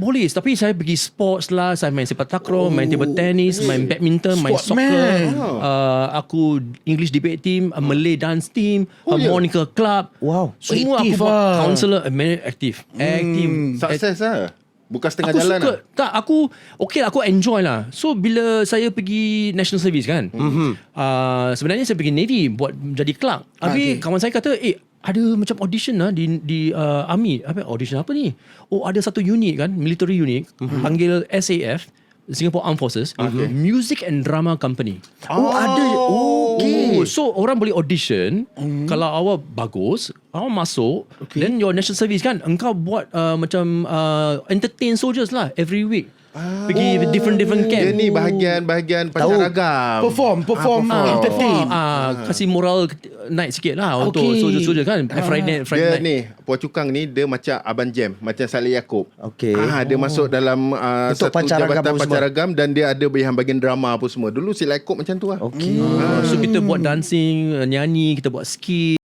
boleh. Tapi saya pergi sports lah. Saya main sepak takraw, main table tennis, main badminton, main soccer. Aku English debate team, Malay dance team, harmonica club. Wow. Semua Aktif aku buat. lah. Counselor, aktif. Sukses lah. Bukan setengah Aku jalan suka lah. Tak aku okay lah, aku enjoy lah. So bila saya pergi national service kan, sebenarnya saya pergi Navy buat jadi clerk. Habis kawan saya kata ada macam audition lah di army. Apa audition apa ni? Oh, ada satu unit kan, military unit, panggil SAF, Singapore Armed Forces, Music and Drama Company. Ada. Oh, so orang boleh audition. Kalau awak bagus, awak masuk, then your national service kan, engkau buat macam entertain soldiers lah every week. Pergi different camp. Dia ni bahagian pancaragam. Perform entertain. Kasih moral naik sikit lah untuk soldier-soldier kan. Friday Dia night. ni Puan Cukang ni dia macam Abang Jam, macam Saleh Yaakob. Okey. Dia masuk dalam Untuk satu pancaragam jabatan apa semua. pancaragam dan dia ada bahagian drama apa semua. Dulu Saleh Yaakob macam tu lah. Okey. So kita buat dancing, nyanyi, kita buat skit.